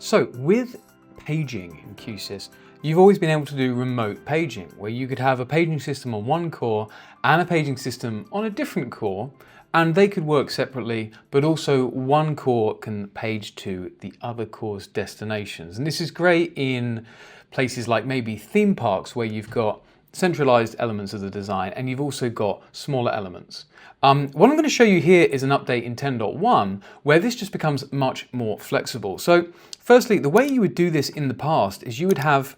So with paging in Q-SYS, you've always been able to do remote paging, where you could have a paging system on one core and a paging system on a different core, and they could work separately, but also one core can page to the other core's destinations. And this is great in places like maybe theme parks, where you've got centralized elements of the design and you've also got smaller elements. What I'm going to show you here is an update in 10.1 where this just becomes much more flexible. So firstly, the way you would do this in the past is you would have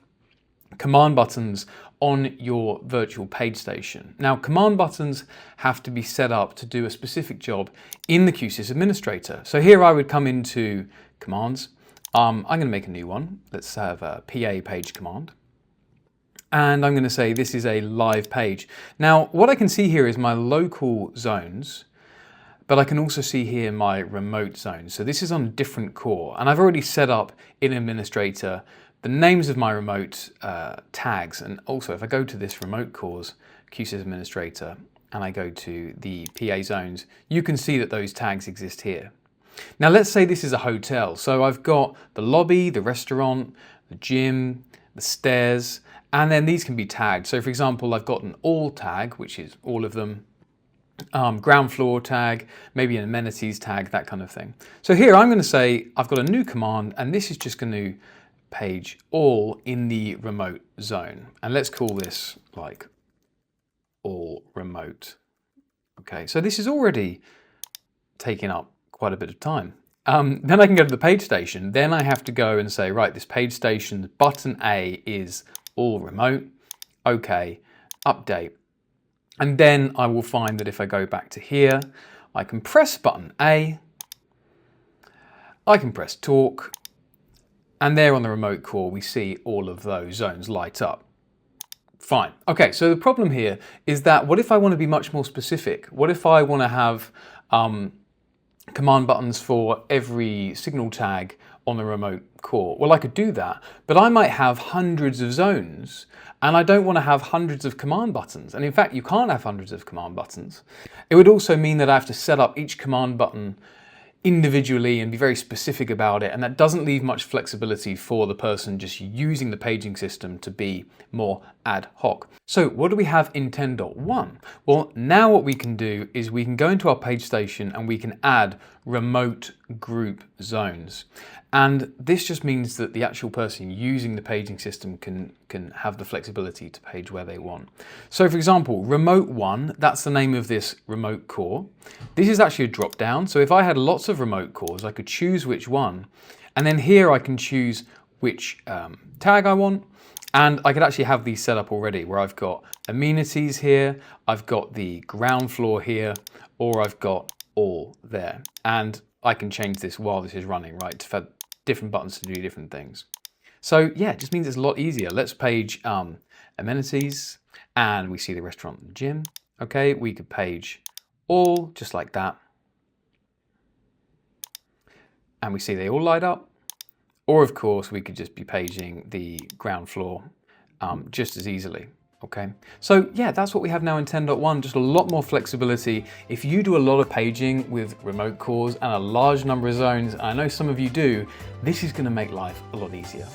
command buttons on your virtual page station. Now, command buttons have to be set up to do a specific job in the Q-SYS administrator. So here I would come into commands. I'm going to make a new one. Let's have a PA page command. And I'm going to say this is a live page. Now, what I can see here is my local zones, but I can also see here my remote zones. So this is on a different core, and I've already set up in Administrator the names of my remote tags. And also, if I go to this remote cores, Q-SYS Administrator, and I go to the PA zones, you can see that those tags exist here. Now, let's say this is a hotel. So I've got the lobby, the restaurant, the gym, the stairs, and then these can be tagged. So for example, I've got an all tag, which is all of them, ground floor tag, maybe an amenities tag, that kind of thing. So here I'm going to say I've got a new command, and this is just going to page all in the remote zone. And let's call this like all remote. Okay, so this is already taking up quite a bit of time. Then I can go to the page station. Then I have to go and say, right, this page station button A is all remote. Okay, update. And then I will find that if I go back to here, I can press button A, I can press talk, and there on the remote core, we see all of those zones light up. Fine. Okay, so the problem here is that what if I want to be much more specific? What if I want to have command buttons for every signal tag on the remote core? Well, I could do that, but I might have hundreds of zones and I don't want to have hundreds of command buttons. And in fact, you can't have hundreds of command buttons. It would also mean that I have to set up each command button individually and be very specific about it, and that doesn't leave much flexibility for the person just using the paging system to be more ad hoc. So what do we have in 10.1? Well, now what we can do is we can go into our page station and we can add remote group zones. And this just means that the actual person using the paging system can have the flexibility to page where they want. So for example, remote 1, that's the name of this remote core. This is actually a drop down. So if I had lots of remote cores, I could choose which one. And then here I can choose which tag I want. And I could actually have these set up already where I've got amenities here, I've got the ground floor here, or I've got all there. And I can change this while this is running, right, for different buttons to do different things. So yeah, it just means it's a lot easier. Let's page amenities, and we see the restaurant and the gym. Okay, we could page all just like that. And we see they all light up. Or of course, we could just be paging the ground floor just as easily. Okay, so yeah, that's what we have now in 10.1, just a lot more flexibility. If you do a lot of paging with remote cores and a large number of zones, and I know some of you do, this is going to make life a lot easier.